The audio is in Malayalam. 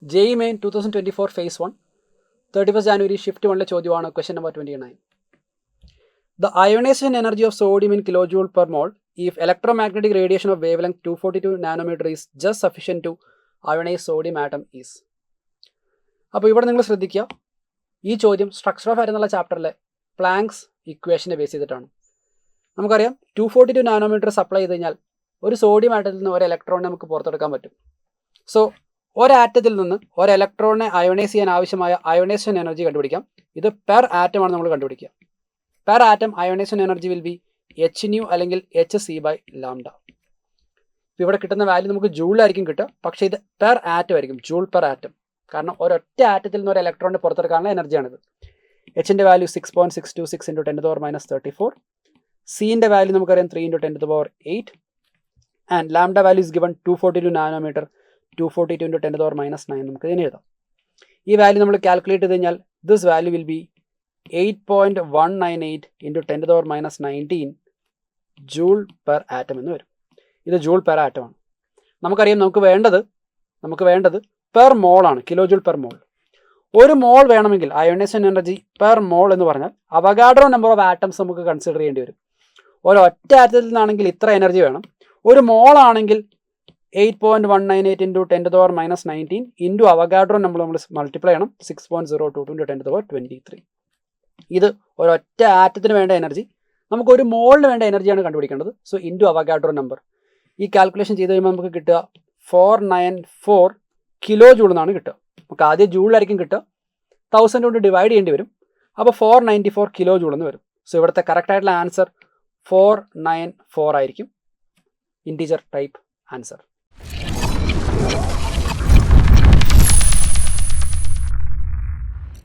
JEE Main 2024 Phase 1 31st January Shift 1 ചോദ്യമാണ് question number 29. The ionization energy of sodium in kilojoule per mole if electromagnetic radiation of wavelength 242 nanometer is just sufficient to ionize sodium atom is. അപ്പോൾ ഇവിടെ നിങ്ങൾ ശ്രദ്ധിക്കുക, ഈ ചോദ്യം സ്ട്രക്ചർ ഓഫ് എയർ എന്നുള്ള ചാപ്റ്ററിലെ പ്ലാങ്ക്സ് ഇക്വേഷനെ ബേസ് ചെയ്തിട്ടാണ്. നമുക്കറിയാം 242 നാനോമീറ്റർ സപ്ലൈ ചെയ്ത് കഴിഞ്ഞാൽ ഒരു സോഡിയം ആറ്റത്തിൽ നിന്ന് ഒരു ഇലക്ട്രോണിനെ നമുക്ക് പുറത്തെടുക്കാൻ പറ്റും. സോ ഒരാറ്റത്തിൽ നിന്ന് ഒരു ഇലക്ട്രോണിനെ അയോണൈസ് ചെയ്യാൻ ആവശ്യമായ അയോണൈസേഷൻ എനർജി കണ്ടുപിടിക്കാം. ഇത് പെർ ആറ്റമാണ് നമ്മൾ കണ്ടുപിടിക്കുക. Per atom ionisation energy will be Hν അല്ലെങ്കിൽ Hc/λ. ഇവിടെ കിട്ടുന്ന വാല്യൂ നമുക്ക് ജൂളിലായിരിക്കും കിട്ടുക, പക്ഷേ ഇത് പെർ ആറ്റം ആയിരിക്കും, ജൂൾ പെർ ആറ്റം. കാരണം ഒരൊറ്റ ആറ്റത്തിൽ നിന്ന് ഒരു ഇലക്ട്രോണിനെ പുറത്തെടുക്കാനുള്ള എനർജിയാണിത്. എച്ചിൻ്റെ വാല്യൂ 6.626 × 10⁻34. സിൻ്റെ വാല്യൂ നമുക്കറിയാം 3 × 10⁸. And lambda value is given 242 nanometre, 242 × 10⁻9 നമുക്ക് ഇതിനെ എഴുതാം. ഈ വാല്യൂ നമ്മൾ കാൽക്കുലേറ്റ് ചെയ്ത് കഴിഞ്ഞാൽ this value will be 8.198 × 10⁻19 joule per atom എന്ന് വരും. ഇത് ജൂൾ പെർ ആറ്റം ആണ്. നമുക്കറിയാം നമുക്ക് വേണ്ടത് പെർ മോൾ ആണ്, കിലോ ജൂൾ പെർ മോൾ. ഒരു മോൾ വേണമെങ്കിൽ അയോണൈസേഷൻ എനർജി പെർ മോൾ എന്ന് പറഞ്ഞാൽ അവഗാഡ്രോ നമ്പർ ഓഫ് ആറ്റംസ് നമുക്ക് കൺസിഡർ ചെയ്യേണ്ടി വരും. ഒരൊറ്റ ആറ്റത്തിൽ നിന്നാണെങ്കിൽ ഇത്ര എനർജി വേണം. ഒരു മോൾ ആണെങ്കിൽ 8.198 × 10⁻19 ഇൻറ്റു അവഗാഡ്രോ നമ്പർ നമ്മൾ മൾട്ടിപ്ലൈ ചെയ്യണം, 6.022 × 10⁻23. ഇത് ഒരൊറ്റ ആറ്റത്തിന് വേണ്ട എനർജി. നമുക്ക് ഒരു മോളിന് വേണ്ട എനർജിയാണ് കണ്ടുപിടിക്കേണ്ടത്. So into Avogadro number. ഈ കാൽക്കുലേഷൻ ചെയ്ത് കഴിയുമ്പോൾ നമുക്ക് കിട്ടുക 494 കിലോ ജൂൾ എന്നാണ് കിട്ടുക. നമുക്ക് ആദ്യം ജൂളിലായിരിക്കും കിട്ടുക, 1000 കൊണ്ട് ഡിവൈഡ് ചെയ്യേണ്ടി വരും. അപ്പോൾ 494 കിലോ ജൂൾ എന്ന് വരും. സോ ഇവിടുത്തെ കറക്റ്റ് ആയിട്ടുള്ള ആൻസർ 494 ആയിരിക്കും, ഇൻറ്റീജർ ടൈപ്പ് ആൻസർ.